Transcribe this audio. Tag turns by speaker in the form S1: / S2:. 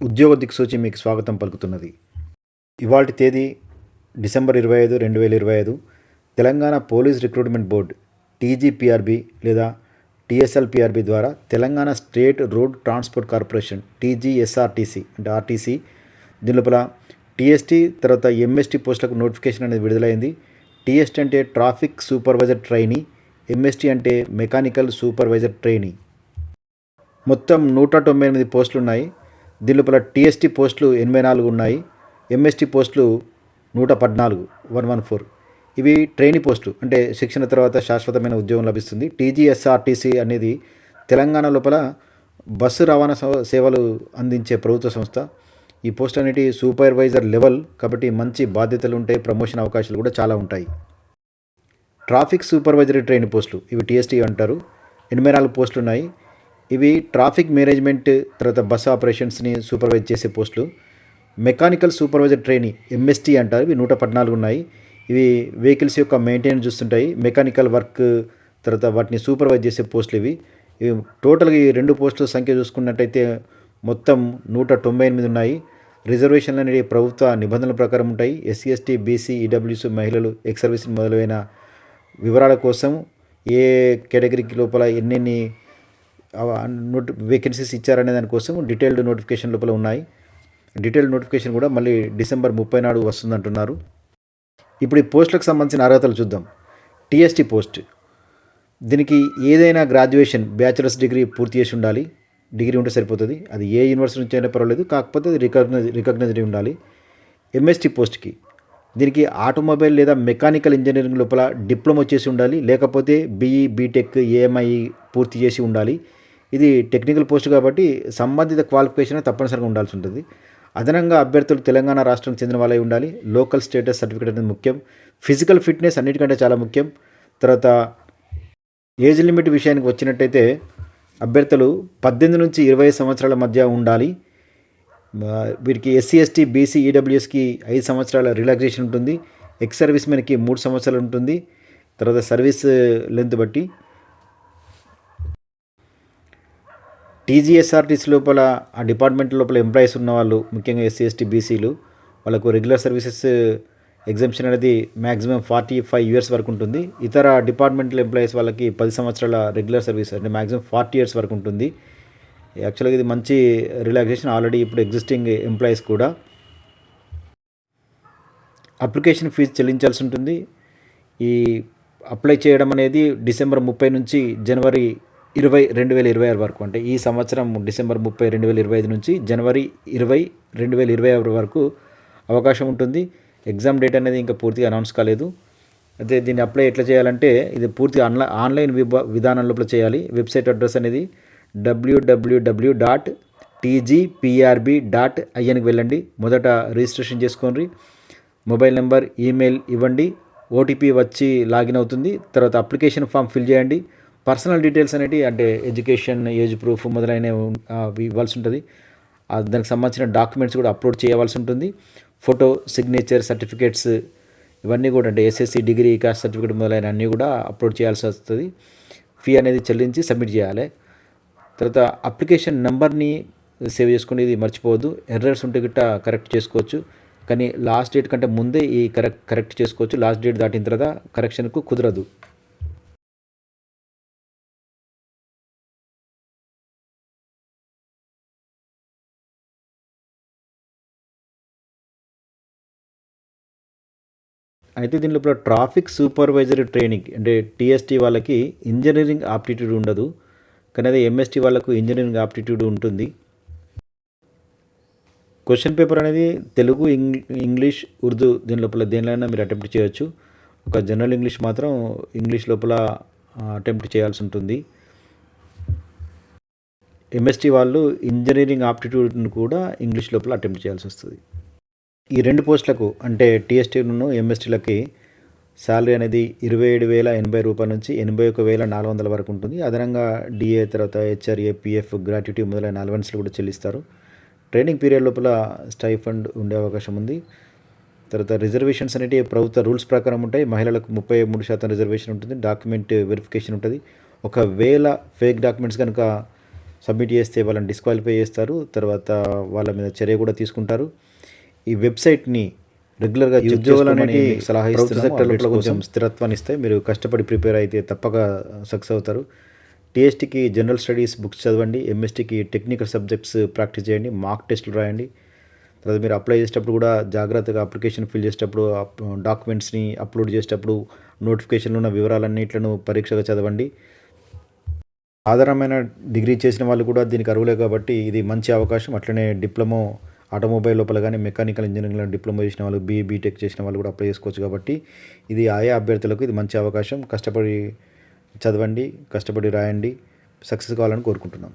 S1: ఉద్యోగ దిక్సూచి మీకు స్వాగతం పలుకుతున్నది. ఇవాల్టి తేదీ December 25, 2025. Telangana police recruitment board TGPRB లేదా టీఎస్ఎల్పీఆర్బీ ద్వారా Telangana state road transport corporation TGSRTC అంటే ఆర్టీసీ దీని లోపల టీఎస్టీ తర్వాత ఎంఎస్టీ పోస్టులకు నోటిఫికేషన్ అనేది విడుదలైంది. టీఎస్టీ అంటే ట్రాఫిక్ సూపర్వైజర్ ట్రైనీ, ఎంఎస్టీ అంటే మెకానికల్ సూపర్వైజర్ ట్రైనీ. మొత్తం 198 పోస్టులు ఉన్నాయి. దీని లోపల టీఎస్టీ పోస్టులు 84 ఉన్నాయి. ఎంఎస్టీ పోస్టులు 114 114. ఇవి ట్రైనీ పోస్టులు, అంటే శిక్షణ తర్వాత శాశ్వతమైన ఉద్యోగం లభిస్తుంది. టీజీఎస్ఆర్టీసీ అనేది తెలంగాణ లోపల బస్సు రవాణా సేవలు అందించే ప్రభుత్వ సంస్థ. ఈ పోస్ట్ అనేటి సూపర్వైజర్ లెవెల్ కాబట్టి మంచి బాధ్యతలు ఉంటాయి, ప్రమోషన్ అవకాశాలు కూడా చాలా ఉంటాయి. ట్రాఫిక్ సూపర్వైజరీ ట్రైన్ పోస్టులు ఇవి టీఎస్టీ అంటారు. 84 పోస్టులు ఉన్నాయి. ఇవి ట్రాఫిక్ మేనేజ్మెంట్ తర్వాత బస్ ఆపరేషన్స్ని సూపర్వైజ్ చేసే పోస్టులు. మెకానికల్ సూపర్వైజర్ ట్రైనీ ఎంఎస్టీ అంటారు. ఇవి 114 ఉన్నాయి. ఇవి వెహికల్స్ యొక్క మెయింటెనెన్స్ చూస్తుంటాయి, మెకానికల్ వర్క్ తర్వాత వాటిని సూపర్వైజ్ చేసే పోస్టులు ఇవి. టోటల్గా ఈ 2 పోస్టుల సంఖ్య చూసుకున్నట్టయితే మొత్తం 198 ఉన్నాయి. రిజర్వేషన్లు అనేవి ప్రభుత్వ నిబంధనల ప్రకారం ఉంటాయి. ఎస్సీ ఎస్టీ బీసీ ఈడబ్ల్యూఎస్ మహిళలు ఎక్స్ సర్వీస్ మొదలైన వివరాల కోసం ఏ కేటగిరీకి లోపల ఎన్నెన్ని వేకెన్సీస్ ఇచ్చారనే దానికోసం డీటెయిల్డ్ నోటిఫికేషన్ లోపల ఉన్నాయి. డీటెయిల్డ్ నోటిఫికేషన్ కూడా మళ్ళీ డిసెంబర్ 30 నాడు వస్తుందంటున్నారు. ఇప్పుడు ఈ పోస్టులకు సంబంధించిన అర్హతలు చూద్దాం. టీఎస్టీ పోస్ట్, దీనికి ఏదైనా గ్రాడ్యుయేషన్ బ్యాచిలర్స్ డిగ్రీ పూర్తి చేసి ఉండాలి. డిగ్రీ ఉంటే సరిపోతుంది. అది ఏ యూనివర్సిటీ నుంచి అయినా పర్వాలేదు, కాకపోతే అది రికగ్నైజ్డ్ ఉండాలి. ఎంఎస్టీ పోస్ట్కి దీనికి ఆటోమొబైల్ లేదా మెకానికల్ ఇంజనీరింగ్ లోపల డిప్లొమా చేసి ఉండాలి, లేకపోతే బీఈ బీటెక్ ఏఎంఐ పూర్తి చేసి ఉండాలి. ఇది టెక్నికల్ పోస్ట్ కాబట్టి సంబంధిత క్వాలిఫికేషన్ తప్పనిసరిగా ఉండాల్సి ఉంటుంది. అదనంగా అభ్యర్థులు తెలంగాణ రాష్ట్రానికి చెందిన వాళ్ళే ఉండాలి. లోకల్ స్టేటస్ సర్టిఫికేట్ అనేది ముఖ్యం. ఫిజికల్ ఫిట్నెస్ అన్నిటికంటే చాలా ముఖ్యం. తర్వాత ఏజ్ లిమిట్ విషయానికి వచ్చినట్టయితే అభ్యర్థులు 18 నుంచి 20 సంవత్సరాల మధ్య ఉండాలి. వీరికి ఎస్సీ ఎస్టీ బీసీ ఈడబ్ల్యూఎస్కి 5 సంవత్సరాల రిలాక్సేషన్ ఉంటుంది. ఎక్స్ సర్వీస్ మెన్కి 3 సంవత్సరాలు ఉంటుంది. తర్వాత సర్వీస్ లెంత్ బట్టి. టీజీఎస్ఆర్టీసీ లోపల ఆ డిపార్ట్మెంట్ లోపల ఎంప్లాయీస్ ఉన్న వాళ్ళు, ముఖ్యంగా ఎస్సీ ఎస్టీ బీసీలు, వాళ్ళకు రెగ్యులర్ సర్వీసెస్ ఎగ్జామ్షన్ అనేది మ్యాక్సిమం 45 ఇయర్స్ వరకు ఉంటుంది. ఇతర డిపార్ట్మెంటల్ ఎంప్లాయీస్ వాళ్ళకి 10 సంవత్సరాల రెగ్యులర్ సర్వీస్ అంటే మ్యాక్సిమం 40 ఇయర్స్ వరకు ఉంటుంది. యాక్చువల్గా ఇది మంచి రిలాక్సేషన్ ఆల్రెడీ ఇప్పుడు ఎగ్జిస్టింగ్ ఎంప్లాయీస్ కూడా. అప్లికేషన్ ఫీజు చెల్లించాల్సి ఉంటుంది. ఈ అప్లై చేయడం అనేది డిసెంబర్ 30 నుంచి జనవరి 20, 2026 వరకు, అంటే ఈ సంవత్సరం డిసెంబర్ 30, 2025 నుంచి జనవరి 20, 2026 వరకు అవకాశం ఉంటుంది. ఎగ్జామ్ డేట్ అనేది ఇంకా పూర్తిగా అనౌన్స్ కాలేదు. అయితే దీన్ని అప్లై ఎట్లా చేయాలంటే ఇది పూర్తిగా ఆన్లైన్ విధానం లోపల చేయాలి. వెబ్సైట్ అడ్రస్ అనేది www.tgprb.inకి వెళ్ళండి. మొదట రిజిస్ట్రేషన్ చేసుకోండి. మొబైల్ నెంబర్, ఈమెయిల్ ఇవ్వండి. ఓటీపీ వచ్చి లాగిన్ అవుతుంది. తర్వాత అప్లికేషన్ ఫామ్ ఫిల్ చేయండి. పర్సనల్ డీటెయిల్స్ అనేవి అంటే ఎడ్యుకేషన్, ఏజ్ ప్రూఫ్ మొదలైనవి ఇవ్వాల్సి ఉంటుంది. దానికి సంబంధించిన డాక్యుమెంట్స్ కూడా అప్లోడ్ చేయవలసి ఉంటుంది. ఫోటో, సిగ్నేచర్, సర్టిఫికేట్స్ ఇవన్నీ కూడా అంటే ఎస్ఎస్సి డిగ్రీ, కాస్ట్ సర్టిఫికేట్ మొదలైన అన్నీ కూడా అప్లోడ్ చేయాల్సి వస్తుంది. ఫీ అనేది చెల్లించి సబ్మిట్ చేయాలి. తర్వాత అప్లికేషన్ నెంబర్ని సేవ్ చేసుకుని ఇది మర్చిపోవద్దు. ఎర్రర్స్ ఉంటే గిట్ట కరెక్ట్ చేసుకోవచ్చు, కానీ లాస్ట్ డేట్ కంటే ముందే ఈ కరెక్ట్ చేసుకోవచ్చు. లాస్ట్ డేట్ దాటిన తర్వాత కరెక్షన్కు కుదరదు. అయితే దీని లోపల ట్రాఫిక్ సూపర్వైజరీ ట్రైనింగ్ అంటే టీఎస్టీ వాళ్ళకి ఇంజనీరింగ్ ఆప్టిట్యూడ్ ఉండదు, కానీ అదే ఎంఎస్టీ వాళ్ళకు ఇంజనీరింగ్ ఆప్టిట్యూడ్ ఉంటుంది. క్వశ్చన్ పేపర్ అనేది తెలుగు, ఇంగ్లీష్, ఉర్దూ దీని లోపల దేనిలోనైనా మీరు అటెంప్ట్ చేయొచ్చు. ఒక జనరల్ ఇంగ్లీష్ మాత్రం ఇంగ్లీష్ లోపల అటెంప్ట్ చేయాల్సి ఉంటుంది. ఎంఎస్టీ వాళ్ళు ఇంజనీరింగ్ ఆప్టిట్యూడ్ను కూడా ఇంగ్లీష్ లోపల అటెంప్ట్ చేయాల్సి వస్తుంది. ఈ 2 పోస్టులకు అంటే టీఎస్టీను ఎంఎస్టీలకి శాలరీ అనేది 27,080 రూపాయల నుంచి 81,400 వరకు ఉంటుంది. అదనంగా డిఏ, తర్వాత హెచ్ఆర్ఏ, పిఎఫ్, గ్రాట్యుటీ మొదలైన అలవెన్స్లు కూడా చెల్లిస్తారు. ట్రైనింగ్ పీరియడ్ లోపల స్టైఫండ్ ఉండే అవకాశం ఉంది. తర్వాత రిజర్వేషన్స్ అనేవి ప్రభుత్వ రూల్స్ ప్రకారం ఉంటాయి. మహిళలకు 33% రిజర్వేషన్ ఉంటుంది. డాక్యుమెంట్ వెరిఫికేషన్ ఉంటుంది. ఒకవేళ ఫేక్ డాక్యుమెంట్స్ కనుక సబ్మిట్ చేస్తే వాళ్ళని డిస్క్వాలిఫై చేస్తారు. తర్వాత వాళ్ళ మీద చర్య కూడా తీసుకుంటారు. ఈ వెబ్సైట్ని రెగ్యులర్గా ఉద్యోగాలనేవి సలహా ఇస్తున్న సెక్టర్లో కొంచెం స్థిరత్వాన్ని ఇస్తాయి. మీరు కష్టపడి ప్రిపేర్ అయితే తప్పక సక్సెస్ అవుతారు. టీఎస్టీకి జనరల్ స్టడీస్ బుక్స్ చదవండి. ఎంఎస్టీకి టెక్నికల్ సబ్జెక్ట్స్ ప్రాక్టీస్ చేయండి. మాక్ టెస్టులు రాయండి. తర్వాత మీరు అప్లై చేసేటప్పుడు కూడా జాగ్రత్తగా అప్లికేషన్ ఫిల్ చేసేటప్పుడు డాక్యుమెంట్స్ని అప్లోడ్ చేసేటప్పుడు నోటిఫికేషన్లో ఉన్న వివరాలన్నింటిను పరీక్షగా చదవండి. ఆధారమైన డిగ్రీ చేసిన వాళ్ళు కూడా దీనికి అర్హులే కాబట్టి ఇది మంచి అవకాశం. అట్లనే డిప్లొమో ఆటోమొబైల్ లోపల కానీ మెకానికల్ ఇంజనీరింగ్లో డిప్లొమా చేసిన వాళ్ళు బీటెక్ చేసిన వాళ్ళు కూడా అప్లై చేసుకోవచ్చు. కాబట్టి ఇది ఆయా అభ్యర్థులకు ఇది మంచి అవకాశం. కష్టపడి చదవండి, కష్టపడి రాయండి, సక్సెస్ కావాలని కోరుకుంటున్నాం.